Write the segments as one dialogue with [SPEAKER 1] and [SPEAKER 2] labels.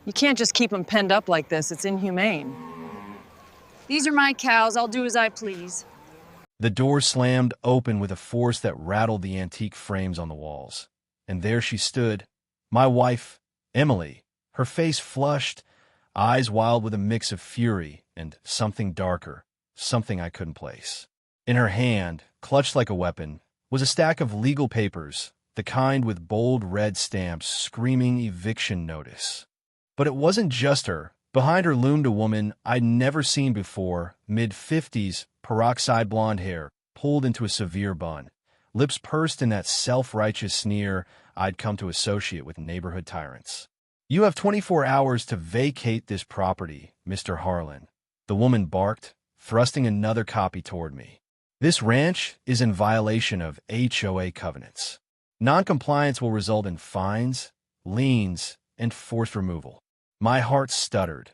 [SPEAKER 1] You can't just keep them penned up like this. It's inhumane.
[SPEAKER 2] These are my cows. I'll do as I please.
[SPEAKER 3] The door slammed open with a force that rattled the antique frames on the walls. And there she stood, my wife, Emily, her face flushed, eyes wild with a mix of fury and something darker, something I couldn't place. In her hand, clutched like a weapon, was a stack of legal papers, the kind with bold red stamps screaming eviction notice. But it wasn't just her. Behind her loomed a woman I'd never seen before, mid-50s, peroxide blonde hair, pulled into a severe bun, lips pursed in that self-righteous sneer I'd come to associate with neighborhood tyrants. "You have 24 hours to vacate this property, Mr. Harlan," the woman barked, thrusting another copy toward me. "This ranch is in violation of HOA covenants. Noncompliance will result in fines, liens, and forced removal." My heart stuttered,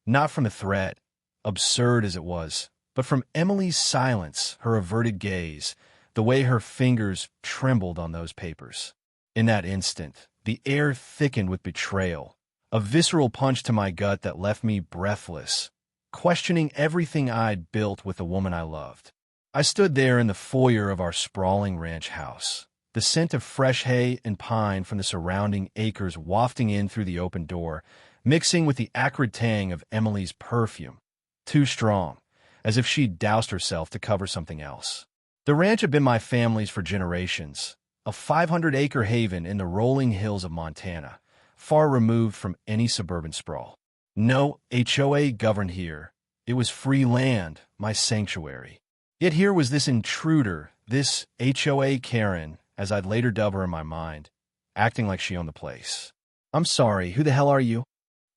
[SPEAKER 3] not from the threat, absurd as it was, but from Emily's silence, her averted gaze, the way her fingers trembled on those papers. In that instant, the air thickened with betrayal, a visceral punch to my gut that left me breathless, questioning everything I'd built with the woman I loved. I stood there in the foyer of our sprawling ranch house, the scent of fresh hay and pine from the surrounding acres wafting in through the open door, mixing with the acrid tang of Emily's perfume, too strong, as if she'd doused herself to cover something else. The ranch had been my family's for generations, a 500-acre haven in the rolling hills of Montana, far removed from any suburban sprawl. No HOA governed here. It was free land, my sanctuary. Yet here was this intruder, this HOA Karen, as I'd later dub her in my mind, acting like she owned the place. "I'm sorry, who the hell are you?"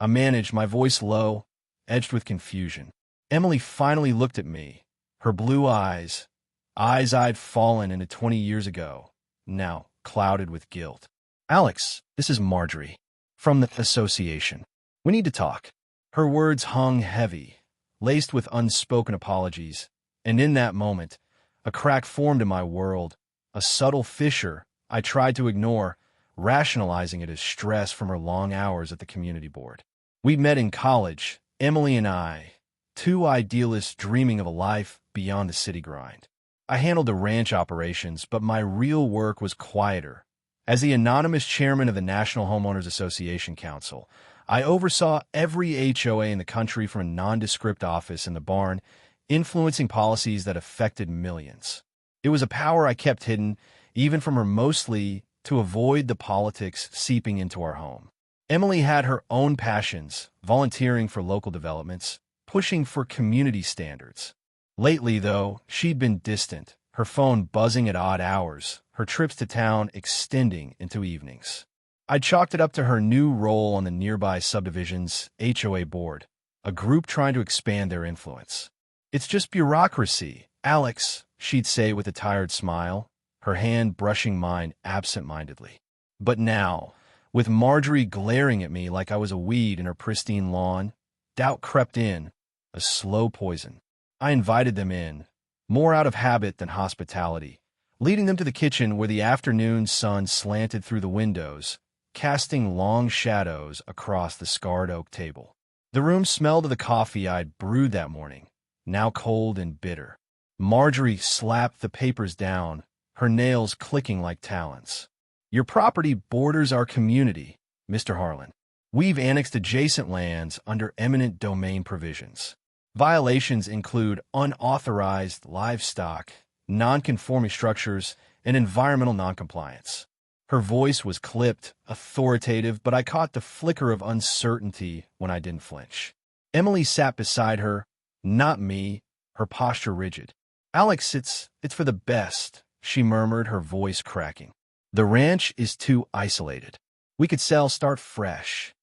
[SPEAKER 3] I managed, my voice low, edged with confusion. Emily finally looked at me, her blue eyes I'd fallen into 20 years ago, now clouded with guilt. "Alex, this is Marjorie, from the association. We need to talk." Her words hung heavy, laced with unspoken apologies, and in that moment, a crack formed in my world, a subtle fissure I tried to ignore, rationalizing it as stress from her long hours at the community board. We'd met in college, Emily and I, two idealists dreaming of a life beyond the city grind. I handled the ranch operations, but my real work was quieter. As the anonymous chairman of the National Homeowners Association Council, I oversaw every HOA in the country from a nondescript office in the barn, influencing policies that affected millions. It was a power I kept hidden, even from her, mostly to avoid the politics seeping into our home. Emily had her own passions, volunteering for local developments, pushing for community standards. Lately, though, she'd been distant, her phone buzzing at odd hours, her trips to town extending into evenings. I chalked it up to her new role on the nearby subdivision's HOA board, a group trying to expand their influence. "It's just bureaucracy, Alex," she'd say with a tired smile, her hand brushing mine absent-mindedly. But now, with Marjorie glaring at me like I was a weed in her pristine lawn, doubt crept in, a slow poison. I invited them in, more out of habit than hospitality, leading them to the kitchen where the afternoon sun slanted through the windows, casting long shadows across the scarred oak table. The room smelled of the coffee I'd brewed that morning, now cold and bitter. Marjorie slapped the papers down, her nails clicking like talons. "Your property borders our community, Mr. Harlan. We've annexed adjacent lands under eminent domain provisions. Violations include unauthorized livestock, non-conforming structures, and environmental noncompliance." Her voice was clipped, authoritative, but I caught the flicker of uncertainty when I didn't flinch. Emily sat beside her, not me, her posture rigid. "Alex, it's for the best," she murmured, her voice cracking. "The ranch is too isolated. We could start fresh."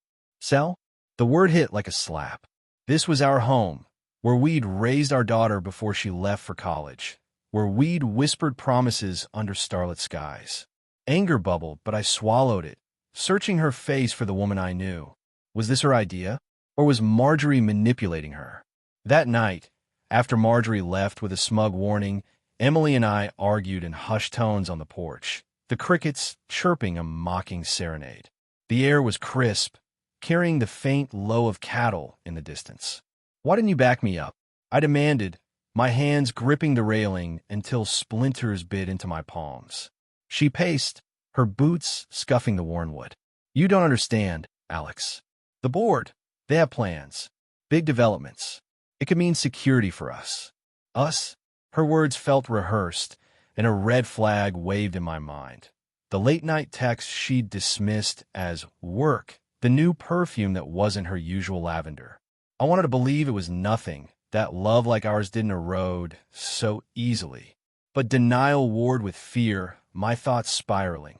[SPEAKER 3] Sell? The word hit like a slap. This was our home, where we'd raised our daughter before she left for college, where we'd whispered promises under starlit skies. Anger bubbled, but I swallowed it, searching her face for the woman I knew. Was this her idea, or was Marjorie manipulating her? That night, after Marjorie left with a smug warning, Emily and I argued in hushed tones on the porch, the crickets chirping a mocking serenade. The air was crisp, carrying the faint low of cattle in the distance. "Why didn't you back me up?" I demanded, my hands gripping the railing until splinters bit into my palms. She paced, her boots scuffing the worn wood. "You don't understand, Alex. The board, they have plans. Big developments. It could mean security for us." Us? Her words felt rehearsed, and a red flag waved in my mind. The late-night text she'd dismissed as work, the new perfume that wasn't her usual lavender. I wanted to believe it was nothing, that love like ours didn't erode so easily. But denial warred with fear, my thoughts spiraling.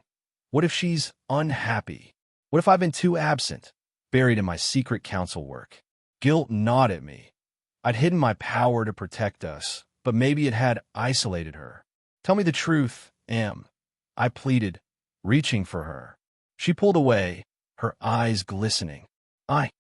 [SPEAKER 3] What if she's unhappy? What if I've been too absent, buried in my secret counsel work? Guilt gnawed at me. I'd hidden my power to protect us, but maybe it had isolated her. "Tell me the truth, Em," I pleaded, reaching for her. She pulled away, her eyes glistening. I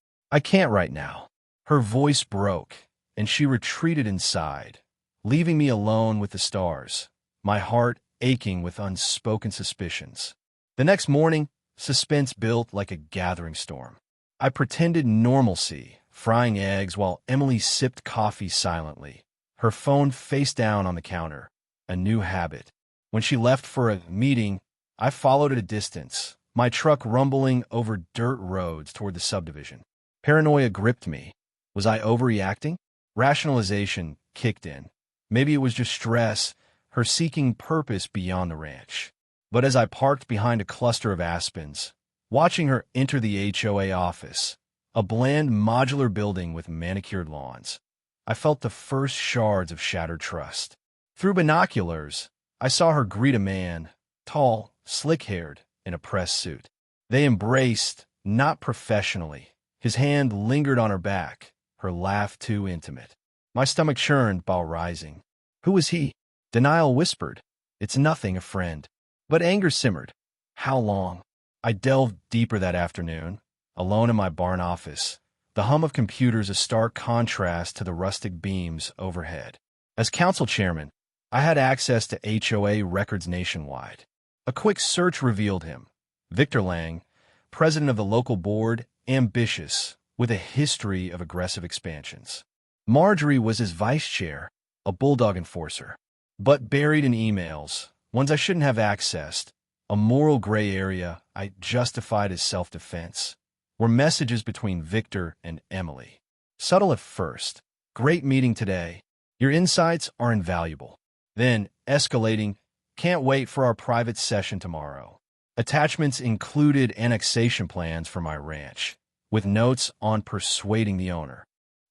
[SPEAKER 3] can't right now." Her voice broke, and she retreated inside, leaving me alone with the stars, my heart aching with unspoken suspicions. The next morning, suspense built like a gathering storm. I pretended normalcy, frying eggs while Emily sipped coffee silently, her phone face down on the counter, a new habit. When she left for a meeting, I followed at a distance, my truck rumbling over dirt roads toward the subdivision. Paranoia gripped me. Was I overreacting? Rationalization kicked in. Maybe it was just stress, her seeking purpose beyond the ranch. But as I parked behind a cluster of aspens, watching her enter the HOA office, a bland modular building with manicured lawns, I felt the first shards of shattered trust. Through binoculars, I saw her greet a man, tall, slick-haired, in a press suit. They embraced, not professionally. His hand lingered on her back, her laugh too intimate. My stomach churned while rising. Who was he? Denial whispered, "It's nothing, a friend." But anger simmered. How long? I delved deeper that afternoon, alone in my barn office, the hum of computers a stark contrast to the rustic beams overhead. As council chairman, I had access to HOA records nationwide. A quick search revealed him. Victor Lang, president of the local board, ambitious, with a history of aggressive expansions. Marjorie was his vice chair, a bulldog enforcer, but buried in emails, ones I shouldn't have accessed, a moral gray area I justified as self-defense, were messages between Victor and Emily. Subtle at first. "Great meeting today. Your insights are invaluable." Then, escalating, "Can't wait for our private session tomorrow." Attachments included annexation plans for my ranch, with notes on persuading the owner.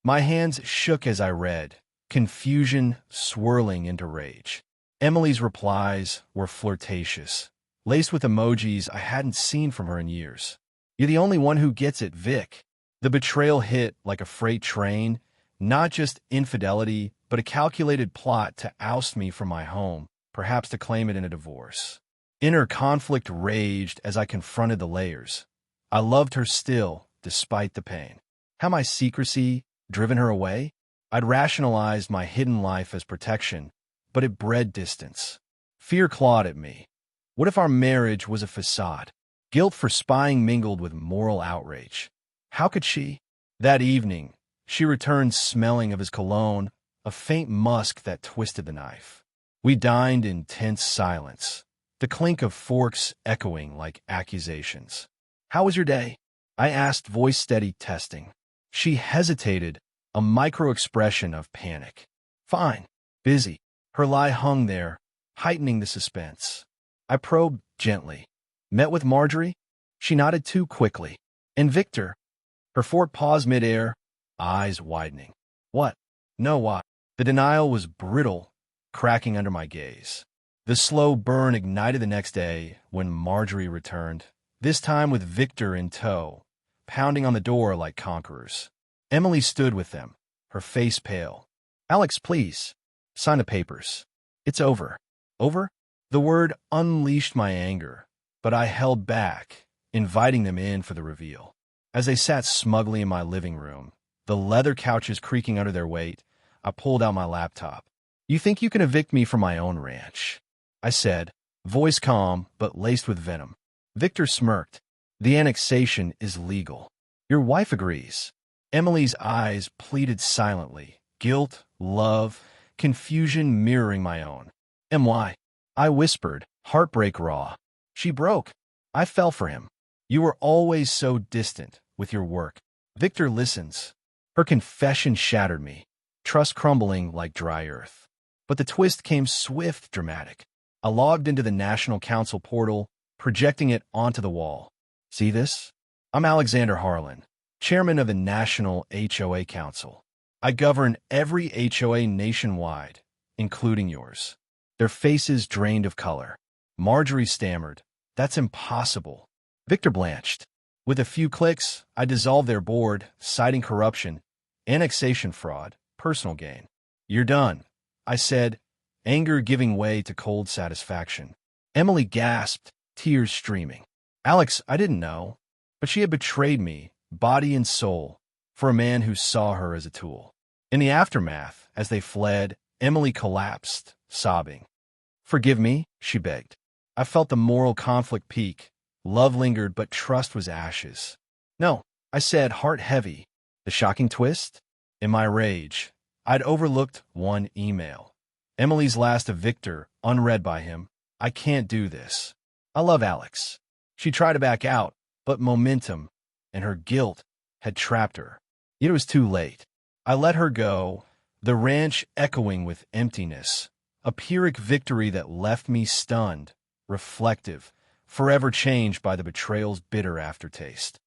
[SPEAKER 3] My hands shook as I read, confusion swirling into rage. Emily's replies were flirtatious, laced with emojis I hadn't seen from her in years. "You're the only one who gets it, Vic." The betrayal hit like a freight train, not just infidelity, but a calculated plot to oust me from my home, perhaps to claim it in a divorce. Inner conflict raged as I confronted the layers. I loved her still, despite the pain. Had my secrecy driven her away? I'd rationalized my hidden life as protection, but it bred distance. Fear clawed at me. What if our marriage was a facade? Guilt for spying mingled with moral outrage. How could she? That evening, she returned smelling of his cologne, a faint musk that twisted the knife. We dined in tense silence, the clink of forks echoing like accusations. "How was your day?" I asked, voice steady, testing. She hesitated, a micro-expression of panic. "Fine. Busy." Her lie hung there, heightening the suspense. I probed gently. "Met with Marjorie?" She nodded too quickly. "And Victor?" Her fort paused midair, eyes widening. "What?" "No, what?" The denial was brittle, cracking under my gaze. The slow burn ignited the next day when Marjorie returned, this time with Victor in tow, pounding on the door like conquerors. Emily stood with them, her face pale. "Alex, please. Sign the papers. It's over." "Over?" The word unleashed my anger, but I held back, inviting them in for the reveal. As they sat smugly in my living room, the leather couches creaking under their weight, I pulled out my laptop. "You think you can evict me from my own ranch?" I said, voice calm but laced with venom. Victor smirked. "The annexation is legal. Your wife agrees. Emily's eyes pleaded silently, guilt, love, confusion mirroring my own. "My," I whispered, heartbreak raw. "She broke. I fell for him. You were always so distant with your work." Victor listens. Her confession shattered me, trust crumbling like dry earth. But the twist came swift, dramatic. I logged into the National Council portal, projecting it onto the wall. "See this? I'm Alexander Harlan, chairman of the National HOA Council. I govern every HOA nationwide, including yours." Their faces drained of color. Marjorie stammered, "That's impossible." Victor blanched. With a few clicks, I dissolved their board, citing corruption, annexation fraud, personal gain. "You're done," I said, anger giving way to cold satisfaction. Emily gasped, tears streaming. "Alex, I didn't know." But she had betrayed me, body and soul, for a man who saw her as a tool. In the aftermath, as they fled, Emily collapsed, sobbing. "Forgive me," she begged. I felt the moral conflict peak. Love lingered, but trust was ashes. "No," I said, heart heavy. The shocking twist? In my rage, I'd overlooked one email. Emily's last to Victor, unread by him. "I can't do this. I love Alex." She tried to back out, but momentum and her guilt had trapped her. It was too late. I let her go, the ranch echoing with emptiness, a Pyrrhic victory that left me stunned, reflective, forever changed by the betrayal's bitter aftertaste.